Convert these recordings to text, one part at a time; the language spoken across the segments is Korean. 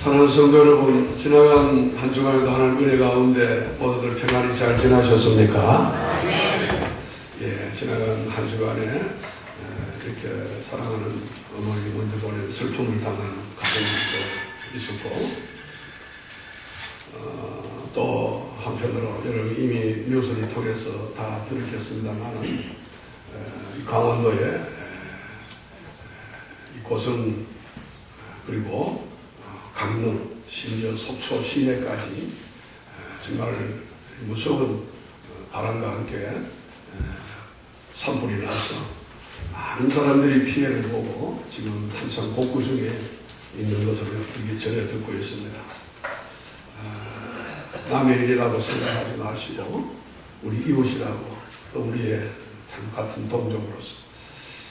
사랑하는 성도 여러분, 지나간 한 주간에도 하나님 은혜 가운데 모두들 평안히 잘 지나셨습니까? 예, 지나간 한 주간에 이렇게 사랑하는 어머니 먼저 보낸 슬픔을 당한 가정들도 있었고, 또 한편으로 여러분 이미 뉴스를 통해서 다 들으셨습니다만은 강원도의 고성 그리고 강릉 심지어 속초 시내까지 정말 무서운 바람과 함께 산불이 나서 많은 사람들이 피해를 보고 지금 한참 복구 중에 있는 것으로 전해 듣고 있습니다. 남의 일이라고 생각하지 마시고 우리 이웃이라고 또 우리의 참 같은 동족으로서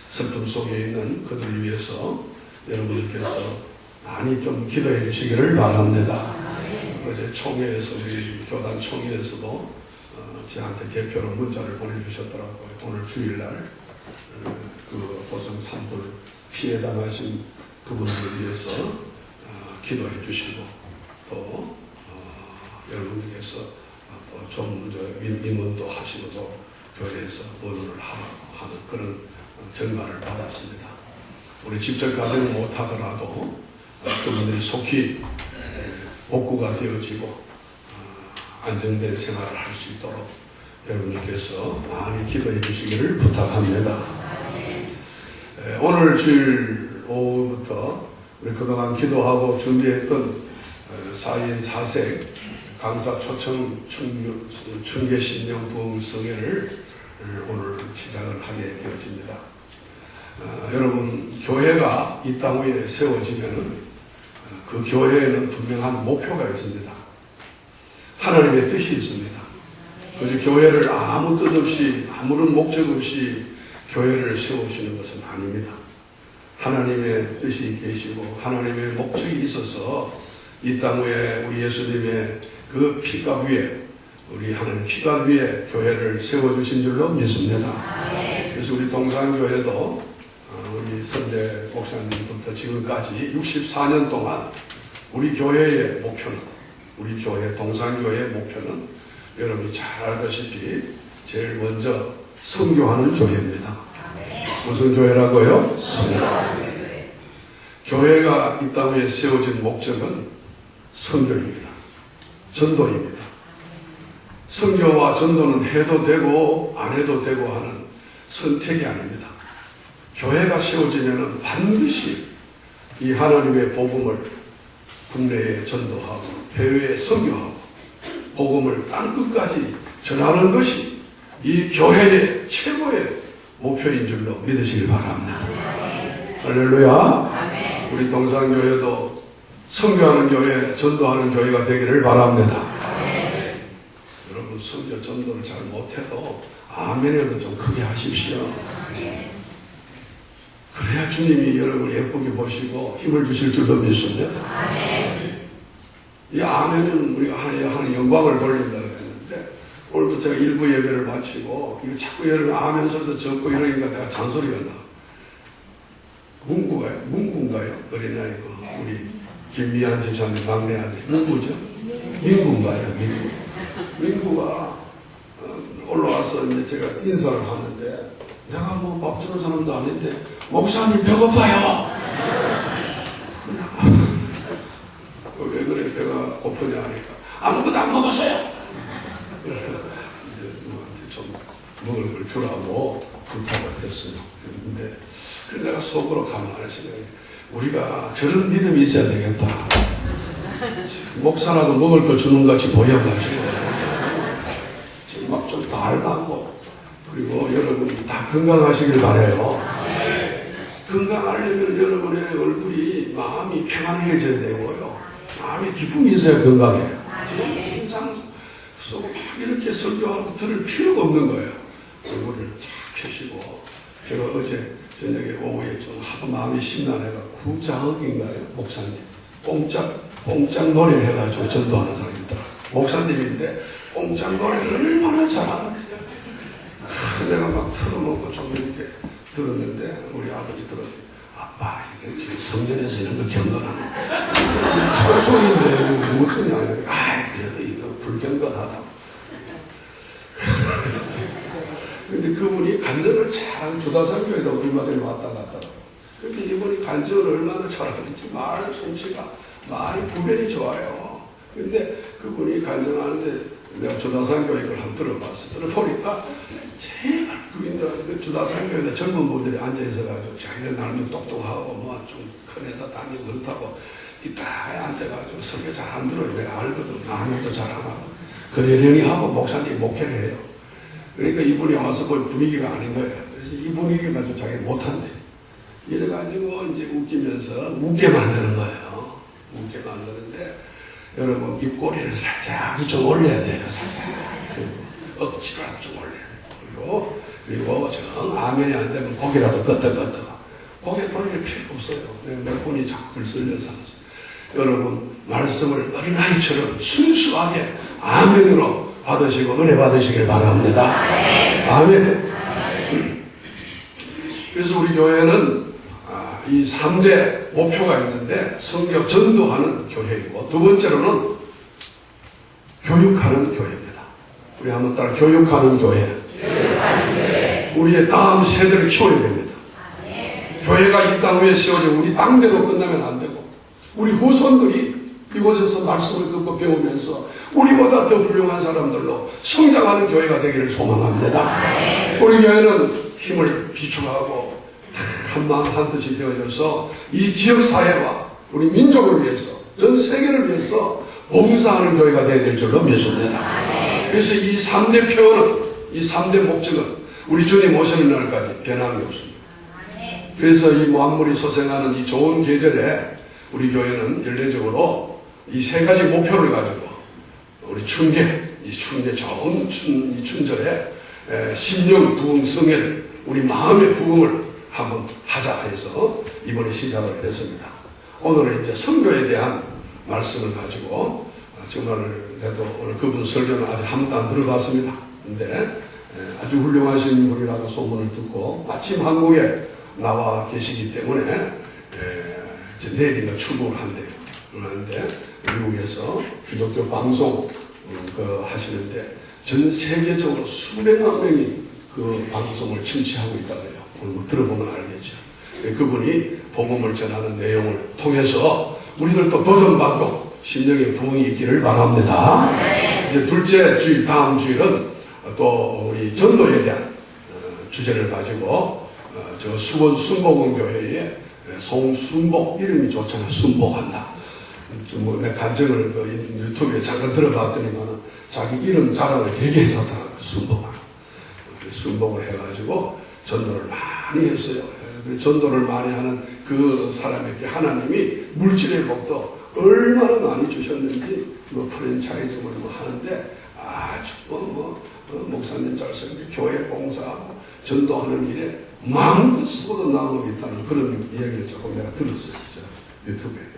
슬픔 속에 있는 그들을 위해서 여러분들께서 많이 좀 기도해 주시기를 바랍니다. 어제 총회에서 우리 교단 총회에서도 저한테 대표로 문자를 보내주셨더라고요. 오늘 주일날 그 고성 산불 피해 당하신 그분들을 위해서 기도해 주시고 또 여러분들께서 또 좀 임원도 하시고 또 교회에서 원언을 하는 그런 전가를 받았습니다. 우리 직접 가지는 못하더라도 그분들이 속히 복구가 되어지고 안정된 생활을 할 수 있도록 여러분들께서 많이 기도해 주시기를 부탁합니다. 오늘 주일 오후부터 우리 그동안 기도하고 준비했던 4인 4색 강사 초청 충계신령 부흥성회를 오늘 시작을 하게 되어집니다. 여러분, 교회가 이 땅 위에 세워지면은 그 교회에는 분명한 목표가 있습니다. 하나님의 뜻이 있습니다. 그저 교회를 아무 뜻 없이 아무런 목적 없이 교회를 세우시는 것은 아닙니다. 하나님의 뜻이 계시고 하나님의 목적이 있어서 이 땅 위에 우리 예수님의 그 피가 위에 우리 하나님 피가 위에 교회를 세워주신 줄로 믿습니다. 그래서 우리 동산교회도 우리 선대 목사님부터 지금까지 64년 동안 우리 교회의 목표는, 우리 교회 동산교회의 목표는 여러분이 잘 알다시피 제일 먼저 선교하는 교회입니다. 무슨 교회라고요? 선교하는 교회. 교회가 이 땅 위에 세워진 목적은 선교입니다. 전도입니다. 선교와 전도는 해도 되고 안 해도 되고 하는 선택이 아닙니다. 교회가 세워지면 반드시 이 하나님의 복음을 국내에 전도하고 해외에 선교하고 복음을 땅끝까지 전하는 것이 이 교회의 최고의 목표인 줄로 믿으시길 바랍니다. 할렐루야. 우리 동산교회도 선교하는 교회, 전도하는 교회가 되기를 바랍니다. 여러분, 선교 전도를 잘 못해도 아멘을 좀 크게 하십시오. 그래야 주님이 여러분을 예쁘게 보시고 힘을 주실 줄로 믿습니다. 이 아멘은 우리가 하나의 영광을 돌린다고 했는데, 오늘도 제가 일부 예배를 마치고 이거 자꾸 여러분 아멘 소리도 적고 이러니까 내가 잔소리가 나. 문구인가요? 어린아이고 우리 김미안 집사님 막내 아들 문구죠? 민구인가요? 민구가 올라와서 이제 제가 인사를 하는데, 내가 뭐 밥 주는 사람도 아닌데 목사님 배고파요. 왜 그래 배가 고프냐 하니까 아무것도 안 먹었어요. 이제 누구한테 좀 먹을 걸 주라고 부탁을 했어요. 근데 그래서 내가 속으로 가만해서 우리가 저런 믿음이 있어야 되겠다. 목사라도 먹을 걸 주는 것 같이 보여가지고 지금 막 좀 달가고, 그리고 여러분이 다 건강하시길 바라요. 건강하려면 여러분의 얼굴이 마음이 평안해져야 되고요. 마음에 기쁨이 있어야 건강해요. 지금 인상 속 막 이렇게 설교하고 들을 필요가 없는 거예요. 얼굴을 쫙 펴시고, 제가 어제 저녁에 오후에 좀 하도 마음이 심란해가 구자흑인가요? 목사님 뽕짝 노래 해가지고 전도하는 사람이 있더라. 목사님인데 뽕짝 노래를 얼마나 잘하는데 내가 막 틀어놓고 좀 이렇게 들었는데 우리 아들이 들었어요. 아빠 이거 지금 성전에서 이런 거 경건하는 천속인데 뭐 어떠냐. 아 그래도 이거 불경건하다. 근데 그분이 간증을 잘 주다산교에다 얼마 전에 왔다 갔다. 근데 이분이 간증을 얼마나 잘하는지 말 솜씨가 말이 구별이 좋아요. 근데 그분이 간증하는데 내가 주다산교회 걸 한번 들어봤어. 들어보니까 제발 그인들 주다산교회에 젊은 분들이 앉아있어가지고 자기들 나름대로 똑똑하고 뭐 좀 큰 회사 다니고 그렇다고 이따 앉아가지고 설교 잘 안 들어요. 내가 알거든. 아무도 잘 안 하고. 그러려니 하고 목사님 목회를 해요. 그러니까 이분이 와서 볼 분위기가 아닌 거예요. 그래서 이 분위기 가지고 자기 못한대. 이래가지고 이제 웃기면서 웃게 만드는 거예요. 웃게 만드는데 여러분 입꼬리를 살짝 좀 올려야 돼요. 살짝. 억지로라도 좀 올려야 돼요. 그리고 정 아멘이 안 되면 고개라도 끄덕끄덕. 고개 돌릴 필요가 없어요. 몇 분이 자꾸 글 쓸려서. 여러분 말씀을 어린아이처럼 순수하게 아멘으로 받으시고 은혜 받으시길 바랍니다. 아멘. 그래서 우리 교회는 이 3대 목표가 있는데 성교 전도하는 교회이고 두 번째로는 교육하는 교회입니다. 우리 한번 따라 교육하는 교회. 우리의 다음 세대를 키워야 됩니다. 교회가 이 땅 위에 세워져 우리 땅대로 끝나면 안 되고 우리 후손들이 이곳에서 말씀을 듣고 배우면서 우리보다 더 훌륭한 사람들로 성장하는 교회가 되기를 소망합니다. 우리 교회는 힘을 비축하고 한 마음 한 뜻이 되어져서 이 지역사회와 우리 민족을 위해서 전 세계를 위해서 봉사하는 교회가 되어야 될 줄로 믿습니다. 그래서 이 3대 표현은 이 3대 목적은 우리 주님 오시는 날까지 변함이 없습니다. 그래서 이 만물이 소생하는 이 좋은 계절에 우리 교회는 연례적으로 이 세 가지 목표를 가지고 우리 춘계, 이 춘계 좋은 이 춘절에 심령 부흥 성회를 우리 마음의 부흥을 한번 하자 해서 이번에 시작을 했습니다. 오늘은 이제 선교에 대한 말씀을 가지고 정말로 오늘 그분 설교는 아직 한 번도 안 들어봤습니다. 근데 아주 훌륭하신 분이라고 소문을 듣고 마침 한국에 나와 계시기 때문에 이제 내일인가 출국을 한대요. 그런데 미국에서 기독교 방송 하시는데 전 세계적으로 수백만 명이 그 방송을 청취하고 있다고 해요. 오늘 뭐 들어보면 알겠죠. 그분이 복음을 전하는 내용을 통해서 우리들도 도전받고 심령의 부흥이 있기를 바랍니다. 이제 둘째 주일, 다음 주일은 또 우리 전도에 대한 주제를 가지고 저 수원 순복음교회에 송순복 이름이 좋잖아. 순복한다. 뭐 내 간증을 유튜브에 잠깐 들어봤더니만은 자기 이름 자랑을 되게 했었더라고요. 순복한. 순복을 해가지고 전도를 많이 했어요. 전도를 많이 하는 그 사람에게 하나님이 물질의 복도 얼마나 많이 주셨는지 뭐 프랜차이즈를 뭐 하는데 아주 목사님 잘생겨 교회 봉사하고 전도하는 일에 마음껏 쓰고도 나음이 있다는 그런 이야기를 조금 내가 들었어요. 유튜브에.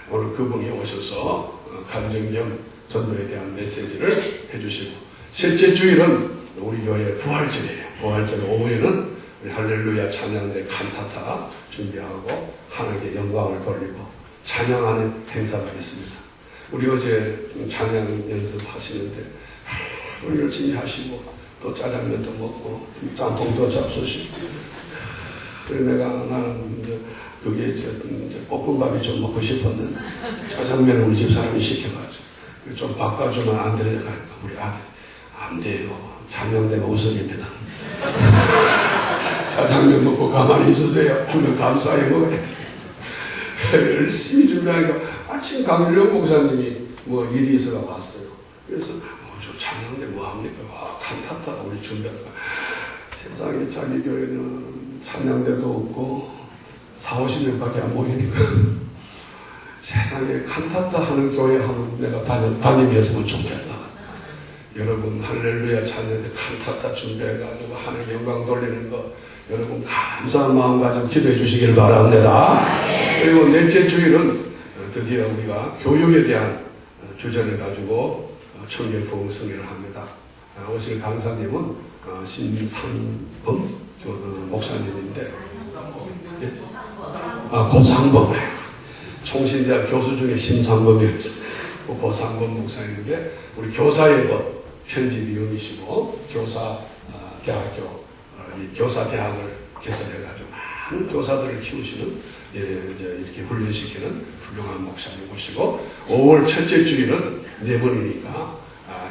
오늘 그분이 오셔서 간증 겸 전도에 대한 메시지를 해주시고 셋째 주일은 우리 교회 부활절이에요. 부활절 오후에는 할렐루야 찬양대 칸타타 준비하고 하나님께 영광을 돌리고 찬양하는 행사가 있습니다. 우리 어제 찬양 연습하시는데 열심히 하시고 또 짜장면도 먹고 짬뽕도 잡수시고 그래서 나는 이제 그게 이제 볶음밥이 좀 먹고 싶었는데 짜장면을 우리 집 사람이 시켜가지고 좀 바꿔주면 안 되냐 하니까 우리 아들 안 돼요. 찬양대가 우선입니다. 짜장면 먹고 가만히 있으세요. 주는 감사히 먹어요. 열심히 준비하니까 아침 강일영 목사님이 뭐 일이 있어가 왔어요. 그래서 저 찬양대 뭐합니까? 와 칸타타 우리 준비하니까 세상에 자기 교회는 찬양대도 없고 40~50명밖에 안 모이니까 세상에 칸타타 하는 교회 하면 내가 담임이었으면 좋겠다. 여러분 할렐루야 찬양대 칸타타 준비해가지고 하나님 영광 돌리는 거 여러분 감사한 마음 가지고 기도해 주시기를 바랍니다. 그리고 넷째 주일은 드디어 우리가 교육에 대한 주제를 가지고 청년 부흥 성회를 합니다. 오실 강사님은 신상범 목사님인데 고상범. 총신대학 교수 중에 심상범이었어요. 고상범 목사님인데 우리 교사에도 편집위원이시고 대학교 교사대학을 개설해가지고 많은 교사들을 키우시는 이제 이렇게 훈련시키는 훌륭한 목사님이시고 5월 첫째 주일은 4번이니까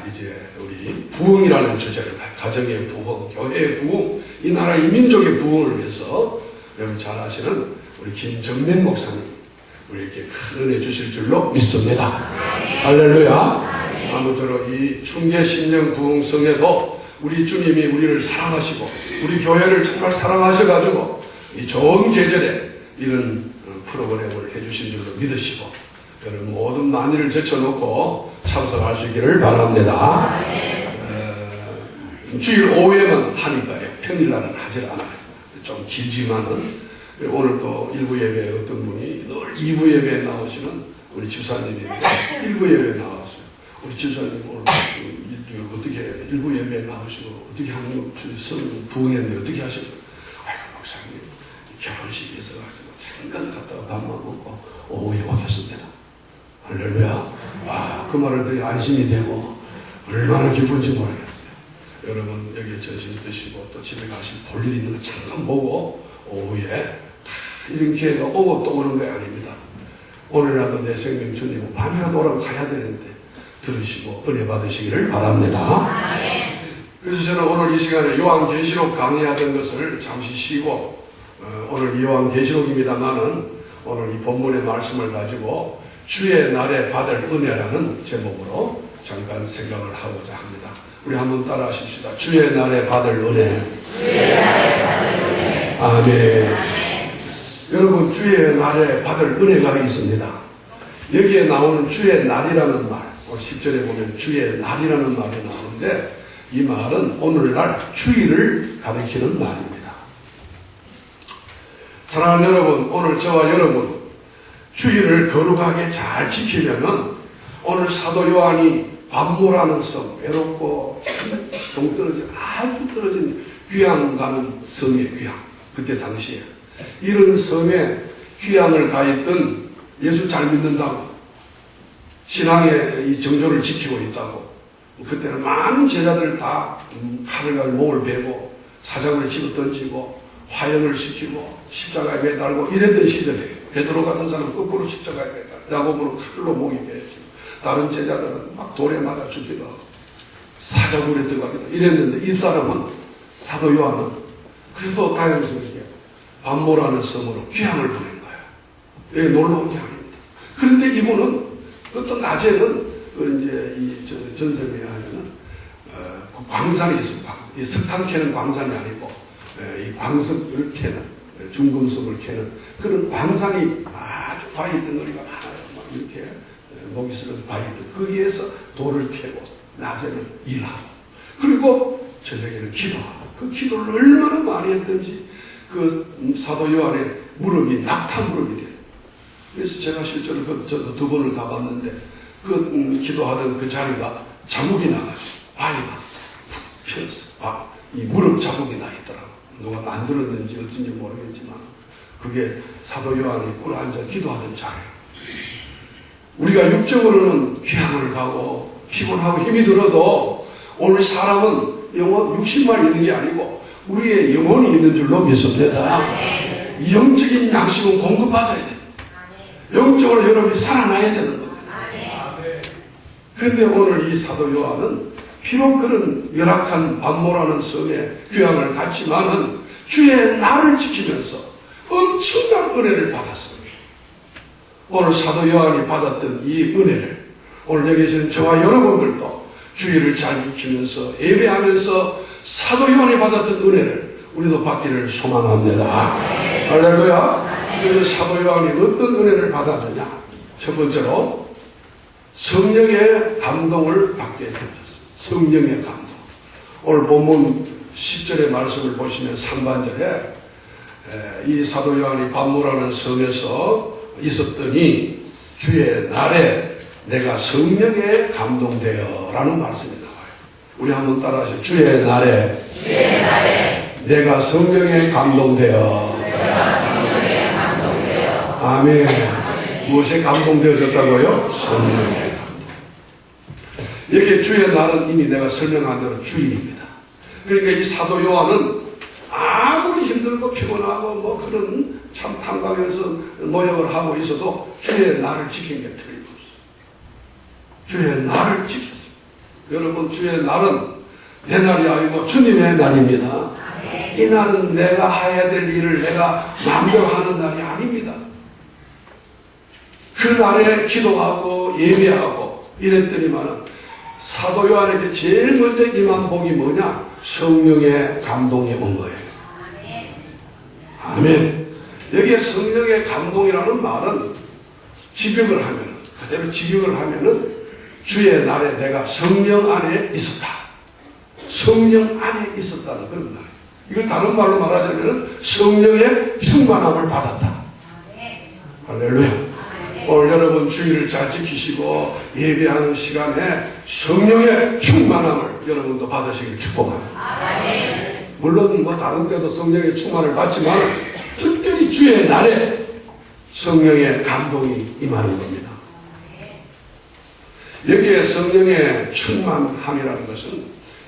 이제 우리 부흥이라는 주제를 가정의 부흥, 교회의 부흥, 이 나라 이 민족의 부흥을 위해서 여러분 잘 아시는 우리 김정민 목사님 우리에게 큰 은혜 주실 줄로 믿습니다. 할렐루야. 아무쪼록 이 충계신령 부흥성에도 우리 주님이 우리를 사랑하시고 우리 교회를 정말 사랑하셔가지고 이 좋은 계절에 이런 프로그램을 해주신 줄로 믿으시고 여러분 모든 만일을 제쳐놓고 참석할 수 있기를 바랍니다. 주일 오후에만 하니까요. 평일날은 하질 않아요. 좀 길지만은 오늘 또 일부 예배에 어떤 분이 늘 2부 예배에 나오시는 우리 집사님인데 1부 예배에 나왔어요. 우리 집사님 오늘 어떻게 1부 예배에 나오시고 어떻게 하는 부흥했는데 어떻게 하시고 아이고 목사님 결혼식이 있어가지고 잠깐 갔다가 밥만 먹고 오후에 오겠습니다. 할렐루야. 와, 그 말을 들으니 안심이 되고 얼마나 기쁜지 모르겠어요. 여러분 여기 전신 드시고 또 집에 가시면 볼 일 있는 거 잠깐 보고 오후에 이런 기회가 오고 또 오는 게 아닙니다. 오늘이라도 내 생명 주님 밤이라도 오라고 가야 되는데 들으시고 은혜 받으시기를 바랍니다. 그래서 저는 오늘 이 시간에 요한계시록 강의하던 것을 잠시 쉬고 오늘 요한계시록입니다만은 오늘 이 본문의 말씀을 가지고 주의 날에 받을 은혜라는 제목으로 잠깐 생각을 하고자 합니다. 우리 한번 따라 하십시다. 주의 날에 받을 은혜. 주의 날에 받을 은혜. 아멘. 여러분 주의 날에 받을 은혜가 있습니다. 여기에 나오는 주의 날이라는 말, 10절에 보면 주의 날이라는 말이 나오는데 이 말은 오늘날 주일을 가리키는 말입니다. 사랑하는 여러분, 오늘 저와 여러분 주일을 거룩하게 잘 지키려면 오늘 사도 요한이 반모라는 섬, 외롭고 동떨어진 아주 떨어진 귀양 가는 섬의 귀양, 그때 당시에 이런 섬에 귀양을 가 있던 예수 잘 믿는다고 신앙의 이 정조를 지키고 있다고 그때는 많은 제자들 다 칼을 가지고 목을 베고 사자굴에 집어 던지고 화형을 시키고 십자가에 매달고 이랬던 시절이에요. 베드로 같은 사람은 거꾸로 십자가에 매달고 야고보는 칼로 목이 베지고 다른 제자들은 막 돌에 맞아 죽기도 하고 사자굴에 들어가기도 이랬는데 이 사람은 사도 요한은 그래도 다행스럽게 반모라는 섬으로 귀향을 보낸 거예요. 여기 놀러 온 게 아닙니다. 그런데 이분은 어떤 낮에는 이제 이 전설에 하면은 광산이 있습니다. 이 석탄 캐는 광산이 아니고 이 광석을 캐는 중금속을 캐는 그런 광산이 아주 바위 덩어리가 많아요. 막 이렇게 목이 슬어서 바위들 거기에서 돌을 캐고 낮에는 일하고 그리고 저녁에는 기도하고 그 기도를 얼마나 많이 했든지 그 사도 요한의 무릎이 낙타 무릎이 돼요. 그래서 제가 실제로 저도 2번을 가봤는데 그 기도하던 그 자리가 자국이 나가지고 바위가 푹 피었어. 이 무릎 자국이 나 있더라고. 누가 만들었는지 어쩐지 모르겠지만 그게 사도 요한이 꿇어 앉아 기도하던 자리예요. 우리가 육적으로는 귀향을 가고 피곤하고 힘이 들어도 오늘 사람은 육신만 있는 게 아니고 우리의 영혼이 있는 줄로 믿습니다. 영적인 양식은 공급받아야 돼요. 영적으로 여러분이 살아나야 되는 겁니다. 그런데 오늘 이 사도 요한은 비록 그런 열악한 반모라는 섬에 귀향을 갔지만은 주의 날을 지키면서 엄청난 은혜를 받았습니다. 오늘 사도 요한이 받았던 이 은혜를 오늘 여기 계시는 저와 여러분들도 주의를 잘 지키면서 예배하면서 사도 요한이 받았던 은혜를 우리도 받기를 소망합니다. 할렐루야. 그래서 사도 요한이 어떤 은혜를 받았느냐. 첫 번째로 성령의 감동을 받게 되었습니다. 성령의 감동. 오늘 본문 10절의 말씀을 보시면 상반절에 이 사도 요한이 반모라는 섬에서 있었더니 주의 날에 내가 성령에 감동되어 라는 말씀이 나와요. 우리 한번 따라하시죠. 주의 날에 내가 성령에 감동되어 아멘. 무엇에 감동되어졌다고요? 성령의 감동. 여기에 주의 날은 이미 내가 설명한 대로 주일입니다. 그러니까 이 사도 요한은 아무리 힘들고 피곤하고 뭐 그런 참 탄광에서 노력을 하고 있어도 주의 날을 지킨 게 틀림없어요. 주의 날을 지켰어요. 여러분, 주의 날은 내 날이 아니고 주님의 날입니다. 이 날은 내가 해야 될 일을 내가 마음대로 하는 날이 아닙니다. 그 날에 기도하고 예배하고 이랬더니만은 사도 요한에게 제일 먼저 임한 복이 뭐냐? 성령의 감동이 온 거예요. 아멘. 여기에 성령의 감동이라는 말은 직역을 하면은, 그대로 직역을 하면은 주의 날에 내가 성령 안에 있었다. 성령 안에 있었다는 그런 말. 이걸 다른 말로 말하자면은 성령의 충만함을 받았다. 할렐루야. 오늘 여러분 주일을 잘 지키시고 예배하는 시간에 성령의 충만함을 여러분도 받으시길 축복합니다. 물론 뭐 다른 때도 성령의 충만을 받지만 특별히 주의 날에 성령의 감동이 임하는 겁니다. 여기에 성령의 충만함이라는 것은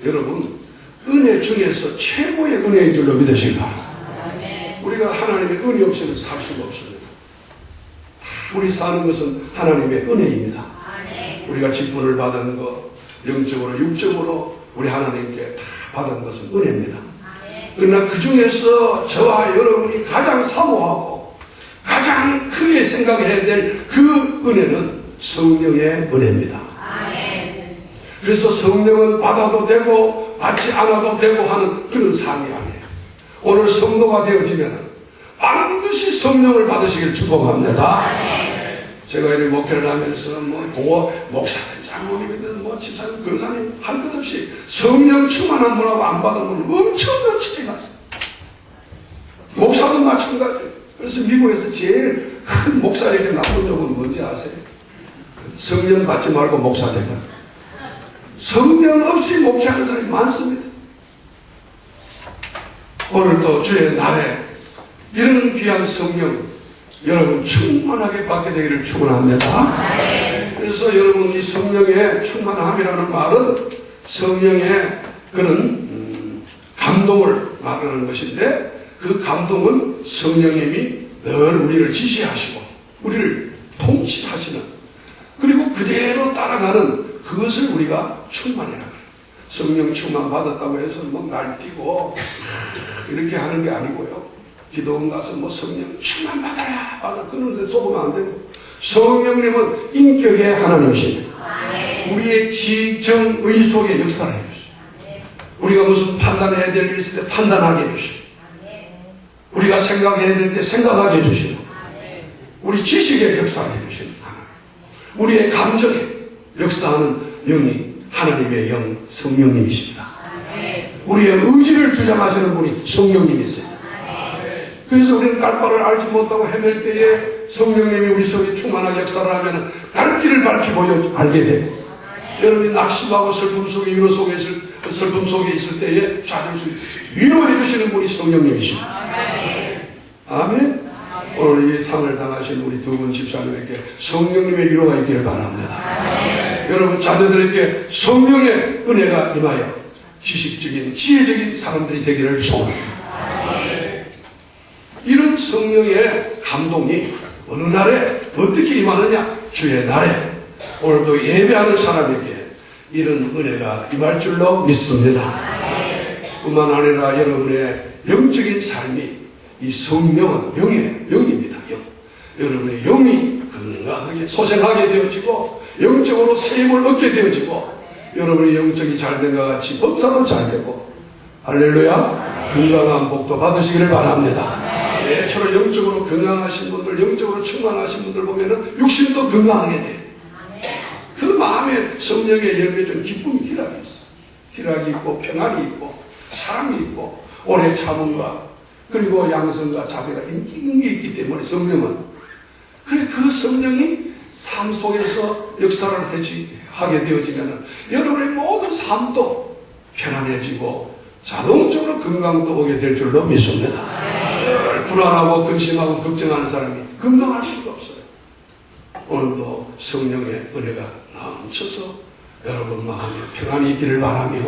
여러분 은혜 중에서 최고의 은혜인 줄로 믿으시기 바랍니다. 우리가 하나님의 은혜 없이는 살 수가 없습니다. 우리 사는 것은 하나님의 은혜입니다. 우리가 직분을 받은 것, 영적으로 육적으로 우리 하나님께 다 받은 것은 은혜입니다. 그러나 그 중에서 저와 여러분이 가장 사모하고 가장 크게 생각해야 될 그 은혜는 성령의 은혜입니다. 그래서 성령은 받아도 되고 받지 않아도 되고 하는 그런 삶이 아니에요. 오늘 성도가 되어지면 반드시 성령을 받으시길 축복합니다. 제가 이렇게 목회를 하면서 목사든 장로님이든 집사님, 교사님 할 것 없이 성령 충만한 분하고 안 받은 분은 엄청난 차이가 있어요. 목사도 마찬가지예요. 그래서 미국에서 제일 큰 목사에게 나쁜 적은 뭔지 아세요? 성령 받지 말고 목사 되면 성령 없이 목회하는 사람이 많습니다. 오늘도 주의 날에 이런 귀한 성령 여러분 충만하게 받게 되기를 축원합니다. 그래서 여러분 이 성령의 충만함이라는 말은 성령의 그런 감동을 말하는 것인데 그 감동은 성령님이 늘 우리를 지시하시고 우리를 통치하시는 그리고 그대로 따라가는 그것을 우리가 충만이라고 해요. 성령 충만 받았다고 해서 날뛰고 이렇게 하는 게 아니고요. 기도원 가서 성령 충만 받아라 그런 데 속으면 안 되고 성령님은 인격의 하나님이십니다. 우리의 지정의 속에 역사를 해주시고 우리가 무슨 판단해야 될 일이 있을 때 판단하게 해주시고 우리가 생각해야 될 때 생각하게 해주시고 우리 지식에 역사를 해주시는 하나님 우리의 감정에 역사하는 영이 하나님의 영 성령님이십니다. 우리의 의지를 주장하시는 분이 성령님이세요. 그래서 우리는 갈 바를 알지 못하고 헤맬 때에 성령님이 우리 속에 충만하게 역사를 하면 갈 길을 밝히 보여 알게 되고 여러분이 낙심하고 슬픔 속에 슬픔 속에 있을 때에 좌절수 위로해 주시는 분이 성령님이십니다. 아멘. 오늘 이 상을 당하신 우리 두 분 집사님에게 성령님의 위로가 있기를 바랍니다. 여러분 자녀들에게 성령의 은혜가 임하여 지식적인 지혜적인 사람들이 되기를 소원합니다. 이런 성령의 감동이 어느 날에 어떻게 임하느냐? 주의 날에 오늘도 예배하는 사람에게 이런 은혜가 임할 줄로 믿습니다. 뿐만 아니라 여러분의 영적인 삶이 이 성령은 영입니다. 여러분의 영이 건강하게 소생하게 되어지고 영적으로 세임을 얻게 되어지고 여러분의 영적이 잘된 것 같이 법사도 잘되고 할렐루야 건강한 복도 받으시기를 바랍니다. 저런 영적으로 건강하신 분들, 영적으로 충만하신 분들 보면은 육신도 건강하게 돼. 그 마음에 성령의 열매 중 기쁨이 희락이 있어. 희락이 있고 평안이 있고 사랑이 있고 오래 참음과 그리고 양성과 자비가 인기 있기 때문에 성령은 그래 그 성령이 삶 속에서 역사를 하게 되어지면은 여러분의 모든 삶도 편안해지고 자동적으로 건강도 오게 될 줄로 믿습니다. 불안하고 근심하고 걱정하는 사람이 건강할 수가 없어요. 오늘도 성령의 은혜가 넘쳐서 여러분 마음에 평안이 있기를 바라며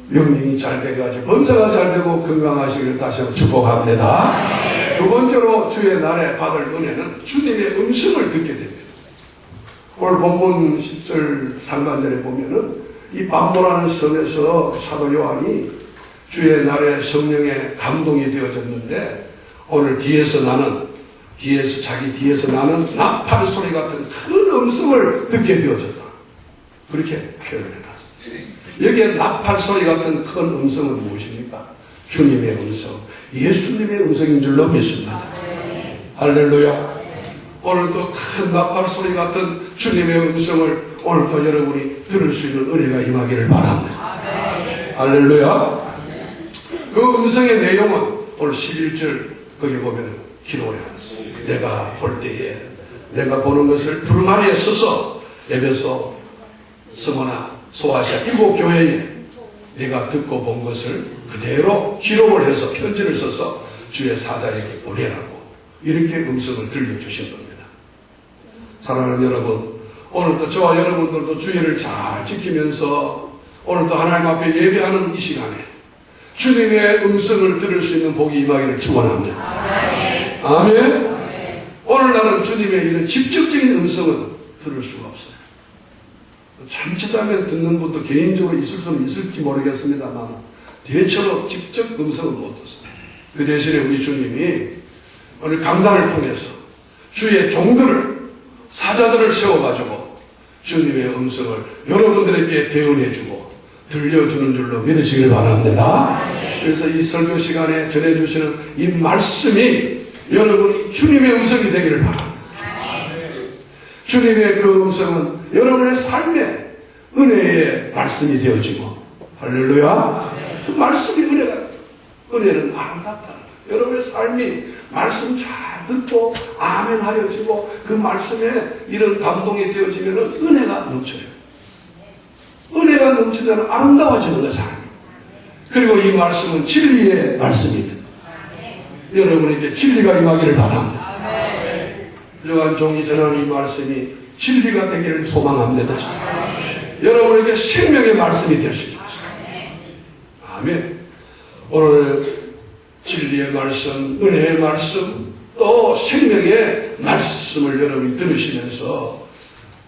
명령이 잘 돼가지고 번사가 잘 되고 건강하시기를 다시 한번 축복합니다. 두 번째로 주의 날에 받을 은혜는 주님의 음성을 듣게 됩니다. 오늘 본문 10절 상반절에 보면은 이 반모라는 섬에서 사도 요한이 주의 날에 성령의 감동이 되어졌는데 오늘 자기 뒤에서 나는 나팔 소리 같은 큰 음성을 듣게 되어졌다. 그렇게 표현을 해놨습니다. 여기에 나팔 소리 같은 큰 음성은 무엇입니까? 주님의 음성, 예수님의 음성인 줄로 믿습니다. 할렐루야. 오늘도 큰 나팔 소리 같은 주님의 음성을 오늘도 여러분이 들을 수 있는 은혜가 임하기를 바랍니다. 할렐루야. 그 음성의 내용은 오늘 11절 거기 보면 기록을 해놨습니다. 내가 볼 때에 내가 보는 것을 두루마리에 써서 에베소, 스모나, 소아시아 7교회에 내가 듣고 본 것을 그대로 기록을 해서 편지를 써서 주의 사자에게 보내라고 이렇게 음성을 들려주신 겁니다. 사랑하는 여러분, 오늘도 저와 여러분들도 주의를 잘 지키면서 오늘도 하나님 앞에 예배하는 이 시간에 주님의 음성을 들을 수 있는 복이 임하기를 축원합니다. 아멘. 오늘날은 주님의 이런 직접적인 음성은 들을 수가 없어요. 잠시다면 듣는 분도 개인적으로 있을 수는 있을지 모르겠습니다만 대체로 직접 음성은 못 듣습니다. 그 대신에 우리 주님이 오늘 강단을 통해서 주의 종들을 사자들을 세워가지고 주님의 음성을 여러분들에게 대언해주고 들려주는 줄로 믿으시길 바랍니다. 그래서 이 설교 시간에 전해주시는 이 말씀이 여러분이 주님의 음성이 되기를 바랍니다. 주님의 그 음성은 여러분의 삶의 은혜의 말씀이 되어지고, 할렐루야. 그 말씀이 은혜는 아름답다. 여러분의 삶이 말씀 잘 듣고 아멘 하여지고 그 말씀에 이런 감동이 되어지면 은혜가 넘쳐요. 은혜가 넘치면 아름다워지는 거죠. 그리고 이 말씀은 진리의 말씀입니다. 여러분에게 진리가 임하기를 바랍니다. 요한 종이 전하는 이 말씀이 진리가 되기를 소망합니다. 여러분에게 생명의 말씀이 될 수 있습니다. 아멘. 오늘 진리의 말씀, 은혜의 말씀, 또 생명의 말씀을 여러분이 들으시면서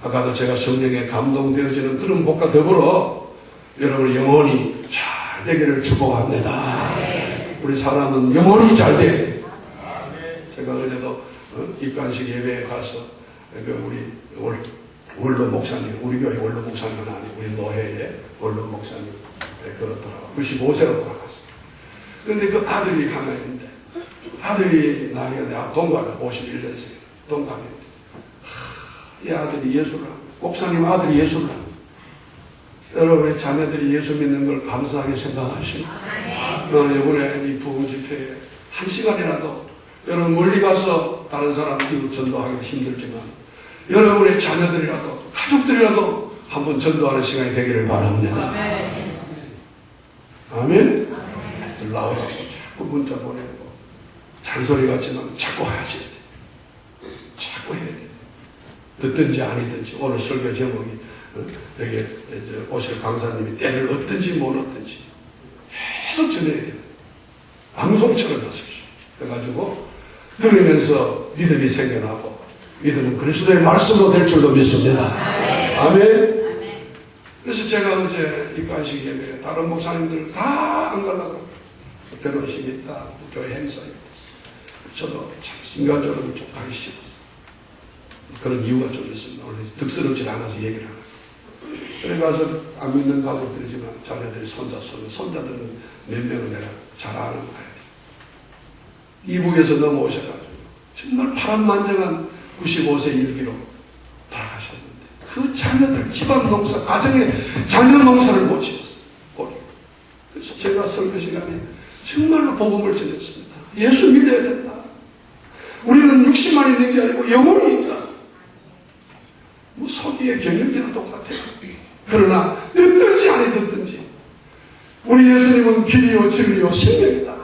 아까도 제가 성령에 감동되어지는 그런 복과 더불어 여러분 영혼이 잘 되기를 축복합니다. 우리 사람은 영혼이 잘 돼야 돼요. 제가 어제도 입관식 예배에 가서 우리 원로 목사님, 우리 교회 원로 목사님은 아니고 우리 노회의 원로 목사님 그렇더라고요. 95세로 돌아갔어요. 그런데 그 아들이 하나 있는데 아들이 나이가 내가 동갑이야. 51년생 동갑인데 이 아들이 예수를 하고 목사님 아들이 예수를 하고 여러분의 자녀들이 예수 믿는 걸 감사하게 생각하시고 너는 이번에 이 부흥 집회에 1시간이라도 여러분 멀리 가서 다른 사람 이웃 전도하기도 힘들지만 여러분의 자녀들이라도 가족들이라도 한번 전도하는 시간이 되기를 바랍니다. 아멘. 나오라고 자꾸 문자 보내고 잔소리 같지만 자꾸 하셔야 돼. 자꾸 해야 돼. 듣든지 아니든지 오늘 설교 제목이 여기 오실 강사님이 때를 얻든지 못 얻든지 계속 전해야 돼요. 방송처럼 하십시오. 그래가지고 들으면서 믿음이 생겨나고 믿음은 그리스도의 말씀으로 될 줄로 믿습니다. 아멘. 그래서 제가 어제 입관식 예배에 다른 목사님들 다 안 가려고 결혼식 있다, 교회 행사 있다. 저도 참 인간적으로 좀 가기 싫었어요. 그런 이유가 좀 있습니다. 원래 득스럽지 않아서 얘기를 하는 거예요. 그래 가서 안 믿는 가족들이지만 자녀들이 손자들은 몇 명은 내가 잘 아는 아이들. 이북에서 넘어오셔가지고 정말 파란만장한 95세 일기로 돌아가셨는데 그 자녀들 집안 농사, 가정에 자녀 농사를 못 지었어요. 그래서 제가 설교 시간에 정말로 복음을 전했습니다. 예수 믿어야 된다. 우리는 육신만 있는 게 아니고 영혼이 있다. 뭐 서기의 경력이나 똑같아요. 그러나 듣든지 아니 듣든지 우리 예수님은 길이요 진리요 생명이다.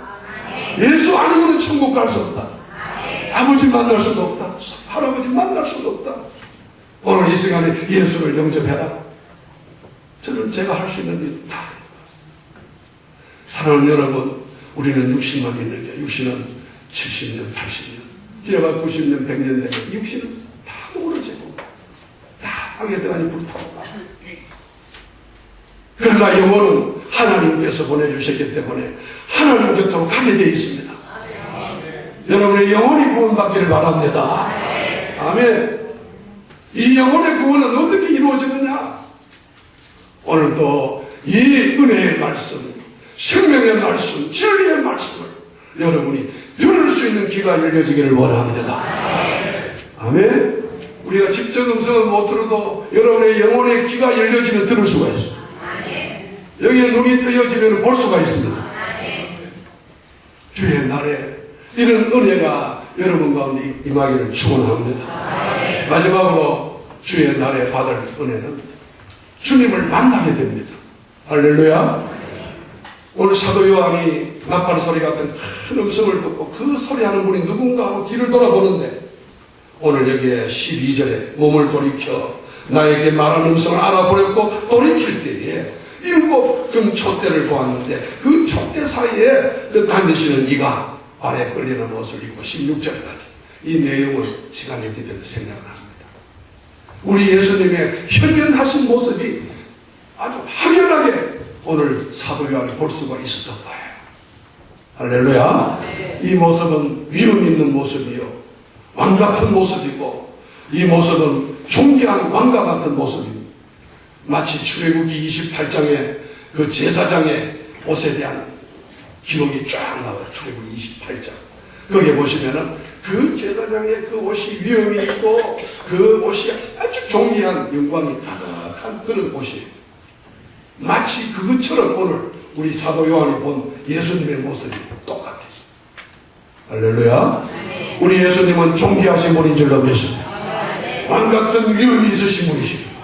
예수 아니고는 천국 갈 수 없다. 아버지 만날 수도 없다. 할아버지 만날 수도 없다. 오늘 이 시간에 예수를 영접해라. 저는 제가 할 수 있는 일 다 해봤습니다. 사랑하는 여러분, 우리는 육신만 있는 게, 육신은 70년, 80년, 기회가 90년, 100년 되면 육신은 다 무너지고 다 땅에 들어가니 불타고. 그러나 영혼은 하나님께서 보내주셨기 때문에 하나님 곁으로 가게 되어 있습니다. 여러분의 영혼이 구원받기를 바랍니다. 아멘. 이 영혼의 구원은 어떻게 이루어지느냐? 오늘도 이 은혜의 말씀, 생명의 말씀, 진리의 말씀을 여러분이 들을 수 있는 귀가 열려지기를 원합니다. 아멘. 우리가 직접 음성을 못 들어도 여러분의 영혼의 귀가 열려지면 들을 수가 있어요. 여기에 눈이 뜨여지면 볼 수가 있습니다. 주의 날에 이런 은혜가 여러분 가운데 임하기를 축원합니다. 마지막으로 주의 날에 받을 은혜는 주님을 만나게 됩니다. 할렐루야. 오늘 사도 요한이 나팔 소리 같은 큰 음성을 듣고 그 소리하는 분이 누군가 하고 뒤를 돌아보는데, 오늘 여기에 12절에 몸을 돌이켜 나에게 말하는 음성을 알아보렸고 돌이킬 때에 7금 촛대를 보았는데 그 촛대 사이에 그 다니시는 이가 발에 끌리는 옷을 입고 16절까지 이 내용을 시간이 없기 때문에 생각을 합니다. 우리 예수님의 현현하신 모습이 아주 확연하게 오늘 사도 요한이 볼 수가 있었던 거예요. 할렐루야. 이 모습은 위험 있는 모습이요, 왕 같은 모습이고, 이 모습은 존귀한 왕과 같은 모습입니다. 마치 출애굽기 28장의 그 제사장의 옷에 대한 기록이 쫙 나와요. 출애굽기 28장. 거기에 보시면은 그 제사장의 그 옷이 위엄이 있고 그 옷이 아주 존귀한 영광이 가득한 그런 옷이에요. 마치 그것처럼 오늘 우리 사도 요한이 본 예수님의 모습이 똑같아요. 할렐루야. 우리 예수님은 존귀하신 분인 줄로 믿습니다. 왕 같은 위엄이 있으신 분이십니다.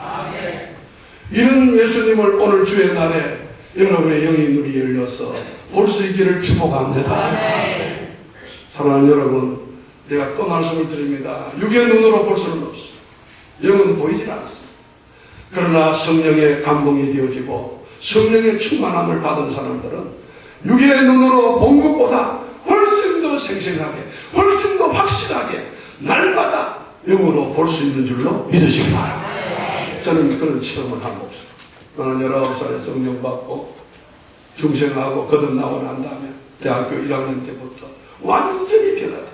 이런 예수님을 오늘 주의 날에 여러분의 영의 눈이 열려서 볼 수 있기를 축복합니다. 사랑하는 여러분, 제가 또 말씀을 드립니다. 육의 눈으로 볼 수는 없어요. 영은 보이질 않습니다. 그러나 성령의 감동이 되어지고 성령의 충만함을 받은 사람들은 육의 눈으로 본 것보다 훨씬 더 생생하게, 훨씬 더 확실하게 날마다 영으로 볼 수 있는 줄로 믿으시기 바랍니다. 저는 그런 체험을 한 목사. 저는 19살에 성령 받고 중생하고 거듭나고 난 다음에 대학교 1학년 때부터 완전히 변화됐다.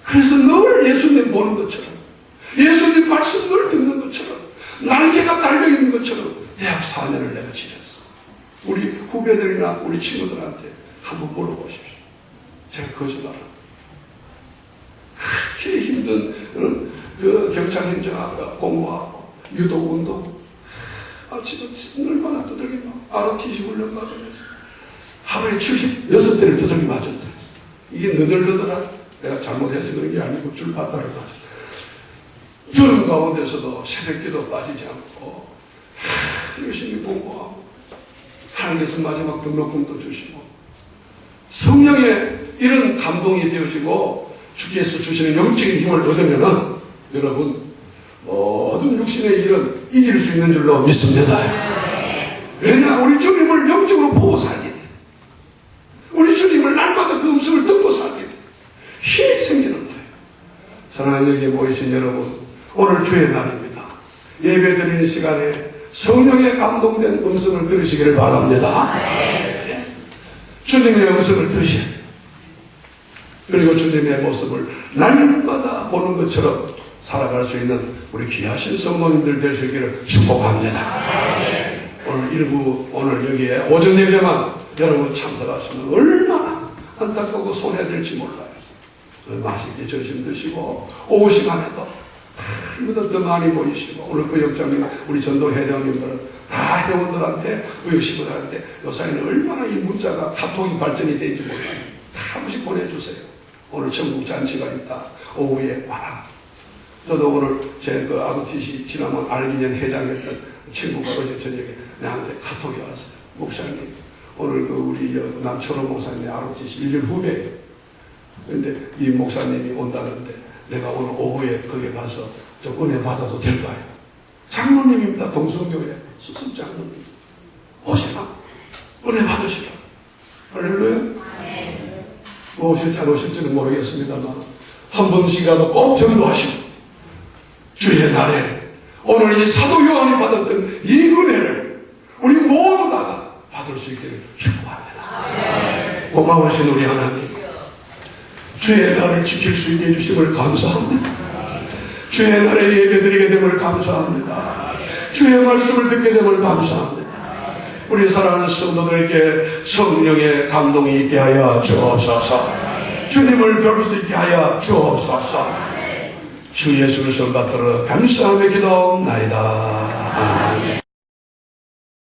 그래서 늘 예수님 보는 것처럼, 예수님 말씀 늘 듣는 것처럼, 날개가 달려있는 것처럼 대학 4년을 내가 지냈어. 우리 후배들이나 우리 친구들한테 한번 물어보십시오. 제가 거짓말합니다. 그렇게 힘든 그 경찰행정학과 공부하고 유도운동, 지금 얼마나 두들기 ROTC 훈련 받으면서 하루에 76대를 두들기 맞았다. 이게 너덜너덜한, 내가 잘못해서 그런 게 아니고 줄바다를 맞아. 그런 가운데서도 새벽기도 빠지지 않고 열심히 공부하고 하나님께서 마지막 등록금도 주시고 성령의 이런 감동이 되어지고 주께서 주시는 영적인 힘을 얻으면은 여러분 모든 육신의 일은 이길 수 있는 줄로 믿습니다. 왜냐, 우리 주님을 영적으로 보고 살게 돼. 우리 주님을 날마다 그 음성을 듣고 살게 돼. 힘이 생기는 거예요. 사랑하는 여기에 모이신 여러분, 오늘 주의 날입니다. 예배 드리는 시간에 성령의 감동된 음성을 들으시기를 바랍니다. 주님의 음성을 들으셔야 돼요. 그리고 주님의 모습을 날마다 보는 것처럼 살아갈 수 있는 우리 귀하신 성도님들 될 수 있기를 축복합니다. 오늘 여기에 오전 예배만 여러분 참석하시면 얼마나 안타깝고 손해될지 몰라요. 맛있게 점심 드시고 오후 시간에도 더 많이 모이시고, 오늘 그 역장님, 우리 전도 회장님들은 다 회원들한테, 의식들한테 요사이는 얼마나 이 문자가 카톡이 발전이 되는지 몰라요. 다 한 번씩 보내주세요. 오늘 전국 잔치가 있다. 오후에 와라. 저도 오늘 제 그 ROTC 지난번 알기년 회장했던 친구가 어제 저녁에 나한테 카톡이 왔어요. 목사님, 오늘 그 우리 남초로 목사님 ROTC 1년 후배 그런데 이 목사님이 온다는데 내가 오늘 오후에 거기 가서 좀 은혜 받아도 될까요? 장로님입니다. 동성교회 수습 장로님. 오시라. 은혜 받으시라. 할렐루야. 뭐 오실지 안 오실지는 모르겠습니다만 한 번씩이라도 꼭 전도하시고 주의 날에 오늘 이 사도 요한이 받았던 이 은혜를 우리 모두 다가 받을 수 있기를 축복합니다. 고마우신 우리 하나님, 주의 날을 지킬 수 있게 해주심을 감사합니다. 주의 날에 예배드리게 됨을 감사합니다. 주의 말씀을 듣게 됨을 감사합니다. 우리 사랑하는 성도들에게 성령의 감동이 있게 하여 주옵소서. 주님을 뵐 수 있게 하여 주옵소서. 주 예수 그리스도를 받들어 감사하며 기도하옵나이다. 아멘.